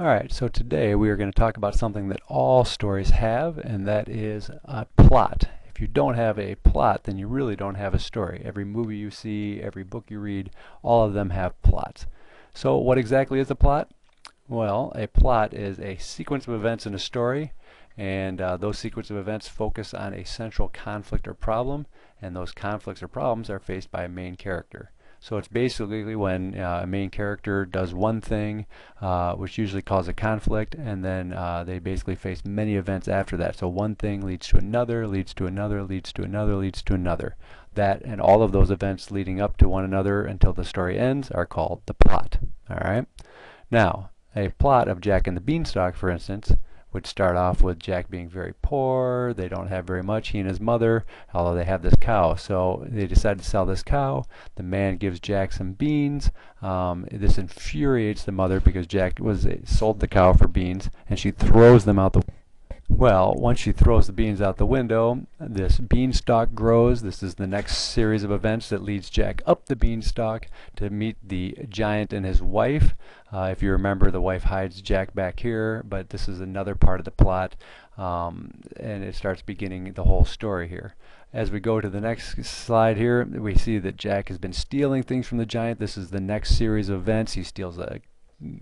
Alright, so today we are going to talk about something that all stories have, and that is a plot. If you don't have a plot, then you really don't have a story. Every movie you see, every book you read, all of them have plots. So what exactly is a plot? Well, a plot is a sequence of events in a story, and those sequence of events focus on a central conflict or problem, and those conflicts or problems are faced by a main character. So it's basically when a main character does one thing, which usually causes a conflict, and then they basically face many events after that. So one thing leads to another, leads to another, leads to another, leads to another. That and all of those events leading up to one another until the story ends are called the plot. All right. Now, a plot of Jack and the Beanstalk, for instance, would start off with Jack being very poor. They don't have very much, he and his mother, although they have this cow. So they decide to sell this cow. The man gives Jack some beans. This infuriates the mother because Jack sold the cow for beans, and she throws them out the well, once she throws the beans out the window, this beanstalk grows. This is the next series of events that leads Jack up the beanstalk to meet the giant and his wife. If you remember, the wife hides Jack back here, but this is another part of the plot, and it starts beginning the whole story here. As we go to the next slide here, we see that Jack has been stealing things from the giant. This is the next series of events. He steals a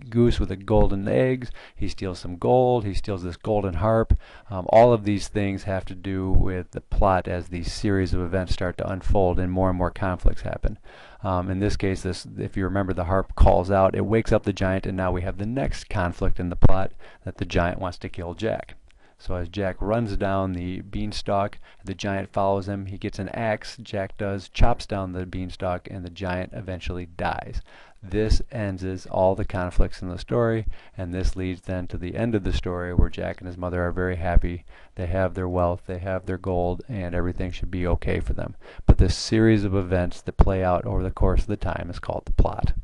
goose with the golden eggs, he steals some gold, he steals this golden harp. All of these things have to do with the plot as these series of events start to unfold and more conflicts happen. In this case, if you remember, the harp calls out, it wakes up the giant, and now we have the next conflict in the plot, that the giant wants to kill Jack. So as Jack runs down the beanstalk, the giant follows him. He gets an axe, Jack does, chops down the beanstalk, and the giant eventually dies. This ends all the conflicts in the story, and this leads then to the end of the story where Jack and his mother are very happy. They have their wealth, they have their gold, and everything should be okay for them. But this series of events that play out over the course of the time is called the plot.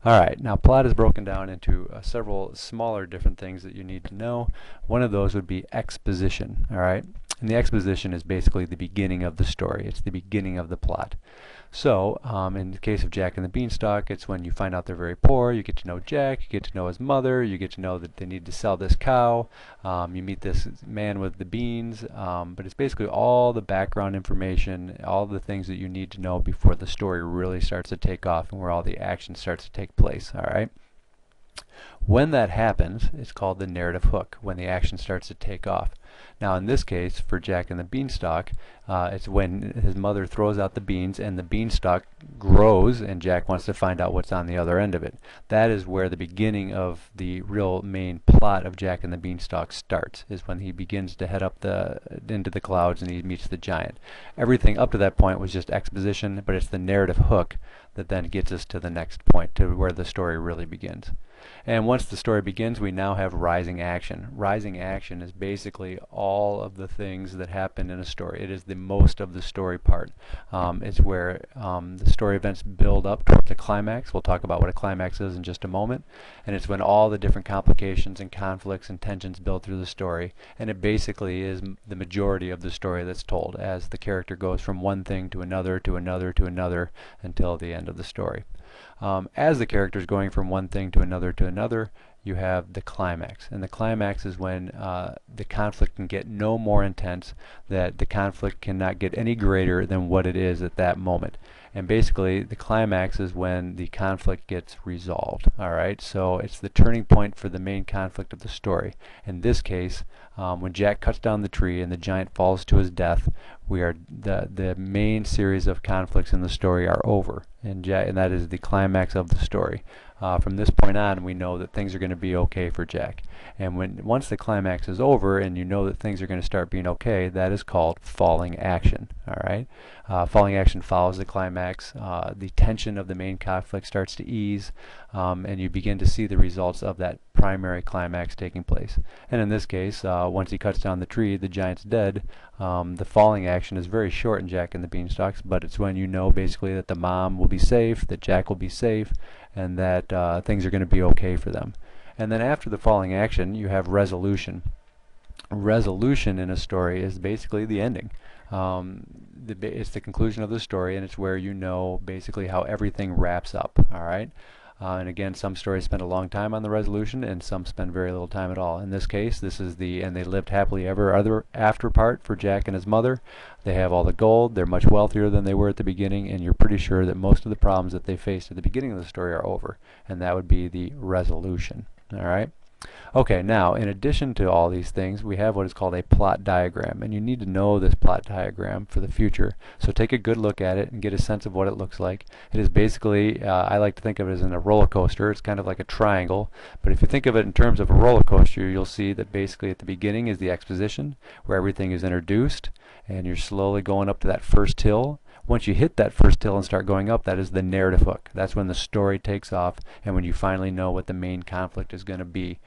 Alright, now plot is broken down into several smaller different things that you need to know. One of those would be exposition. Alright, and the exposition is basically the beginning of the story. It's the beginning of the plot. So, in the case of Jack and the Beanstalk, it's when you find out they're very poor, you get to know Jack, you get to know his mother, you get to know that they need to sell this cow, you meet this man with the beans, but it's basically all the background information, all the things that you need to know before the story really starts to take off and where all the action starts to take place, alright? When that happens, it's called the narrative hook, when the action starts to take off. Now in this case, for Jack and the Beanstalk, it's when his mother throws out the beans and the beanstalk grows and Jack wants to find out what's on the other end of it. That is where the beginning of the real main plot of Jack and the Beanstalk starts, is when he begins to head up into the clouds and he meets the giant. Everything up to that point was just exposition, but it's the narrative hook that then gets us to the next point, to where the story really begins. And once the story begins, we now have rising action. Rising action is basically all of the things that happen in a story. It is the most of the story part. It's where the story events build up towards a climax. We'll talk about what a climax is in just a moment. And it's when all the different complications and conflicts and tensions build through the story. And it basically is the majority of the story that's told as the character goes from one thing to another to another to another until the end of the story. As the character is going from one thing to another, you have the climax. And the climax is when the conflict can get no more intense, that the conflict cannot get any greater than what it is at that moment. And basically, the climax is when the conflict gets resolved. Alright, so it's the turning point for the main conflict of the story. In this case, when Jack cuts down the tree and the giant falls to his death, the main series of conflicts in the story are over, and that is the climax of the story. From this point on, we know that things are going to be okay for Jack. And once the climax is over and you know that things are going to start being okay, that is called falling action. Alright? Falling action follows the climax. The tension of the main conflict starts to ease, and you begin to see the results of that primary climax taking place. And in this case, once he cuts down the tree, the giant's dead. The falling action is very short in Jack and the Beanstalks, but it's when you know basically that the mom will be safe, that Jack will be safe, and that things are going to be okay for them. And then after the falling action, you have resolution. Resolution in a story is basically the ending. It's the conclusion of the story, and it's where you know basically how everything wraps up. Alright? And again, some stories spend a long time on the resolution, and some spend very little time at all. In this case, this is the "and they lived happily ever after" part for Jack and his mother. They have all the gold, they're much wealthier than they were at the beginning, and you're pretty sure that most of the problems that they faced at the beginning of the story are over. And that would be the resolution. All right? Okay, now in addition to all these things, we have what is called a plot diagram, and you need to know this plot diagram for the future. So take a good look at it and get a sense of what it looks like. It is basically, I like to think of it as in a roller coaster. It's kind of like a triangle, but if you think of it in terms of a roller coaster, you'll see that basically at the beginning is the exposition, where everything is introduced, and you're slowly going up to that first hill. Once you hit that first hill and start going up, that is the narrative hook. That's when the story takes off and when you finally know what the main conflict is going to be.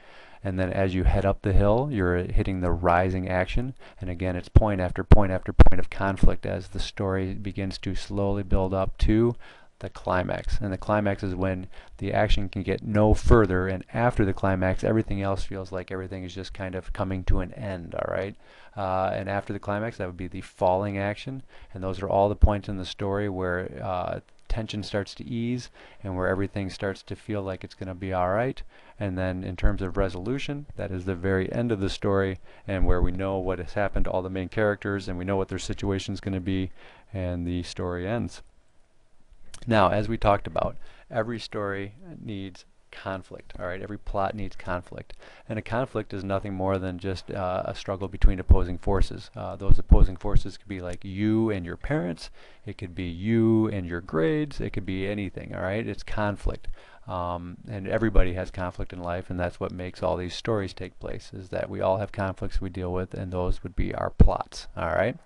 And then as you head up the hill, you're hitting the rising action. And again, it's point after point after point of conflict as the story begins to slowly build up to the climax. And the climax is when the action can get no further, and after the climax, everything else feels like everything is just kind of coming to an end, all right? And after the climax, that would be the falling action. And those are all the points in the story where tension starts to ease and where everything starts to feel like it's going to be all right. And then in terms of resolution, that is the very end of the story, and where we know what has happened to all the main characters and we know what their situation is going to be, and the story ends. Now, as we talked about, every story needs conflict. All right, every plot needs conflict, and a conflict is nothing more than just a struggle between opposing forces. Those opposing forces could be like you and your parents. It could be you and your grades. It could be anything. All right, it's conflict. And everybody has conflict in life, and that's what makes all these stories take place, is that we all have conflicts we deal with, and those would be our plots. All right,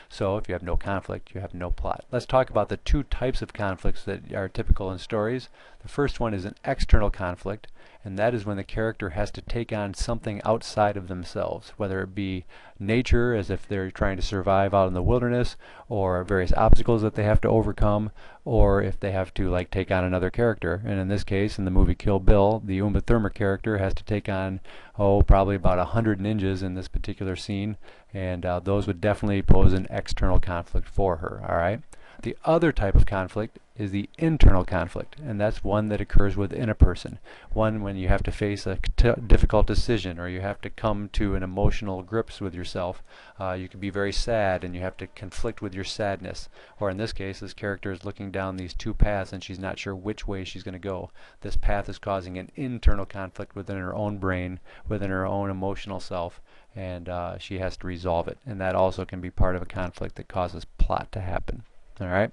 so if you have no conflict, you have no plot. Let's talk about the two types of conflicts that are typical in stories. The first one is an external conflict, and that is when the character has to take on something outside of themselves, whether it be nature, as if they're trying to survive out in the wilderness, or various obstacles that they have to overcome, or if they have to like take on another character. And in this case, in the movie Kill Bill, the Uma Thurman character has to take on, probably about 100 ninjas in this particular scene, and those would definitely pose an external conflict for her. All right. The other type of conflict is the internal conflict, and that's one that occurs within a person. One when you have to face a difficult decision, or you have to come to an emotional grips with yourself. You could be very sad and you have to conflict with your sadness. Or in this case, this character is looking down these two paths and she's not sure which way she's going to go. This path is causing an internal conflict within her own brain, within her own emotional self, and she has to resolve it. And that also can be part of a conflict that causes plot to happen. All right.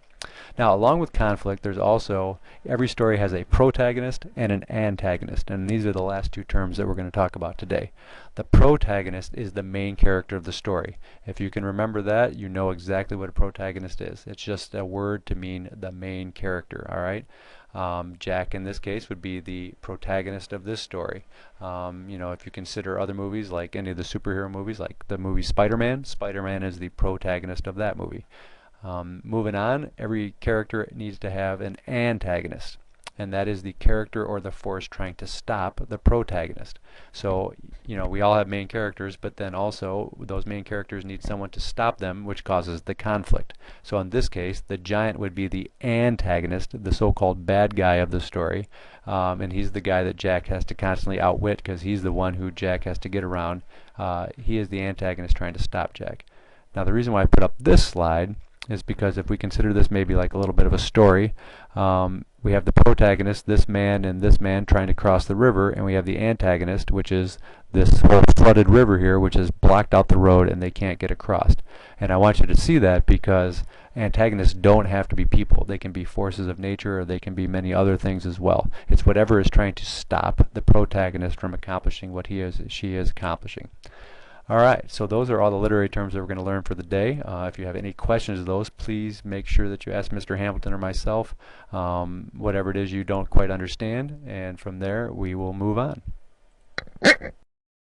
Now, along with conflict, there's also, every story has a protagonist and an antagonist, and these are the last two terms that we're going to talk about today. The protagonist is the main character of the story. If you can remember that, you know exactly what a protagonist is. It's just a word to mean the main character. All right. Jack in this case would be the protagonist of this story. If you consider other movies, like any of the superhero movies, like the movie Spider-Man, Spider-Man is the protagonist of that movie. Moving on, every character needs to have an antagonist, and that is the character or the force trying to stop the protagonist. So, we all have main characters, but then also those main characters need someone to stop them, which causes the conflict. So in this case, the giant would be the antagonist, the so-called bad guy of the story, and he's the guy that Jack has to constantly outwit because he's the one who Jack has to get around. He is the antagonist trying to stop Jack. Now, the reason why I put up this slide is because if we consider this maybe like a little bit of a story, we have the protagonist, this man and this man trying to cross the river, and we have the antagonist, which is this whole flooded river here, which has blocked out the road and they can't get across. And I want you to see that because antagonists don't have to be people. They can be forces of nature, or they can be many other things as well. It's whatever is trying to stop the protagonist from accomplishing what she is accomplishing. All right, so those are all the literary terms that we're going to learn for the day. If you have any questions of those, please make sure that you ask Mr. Hamilton or myself, whatever it is you don't quite understand, and from there we will move on.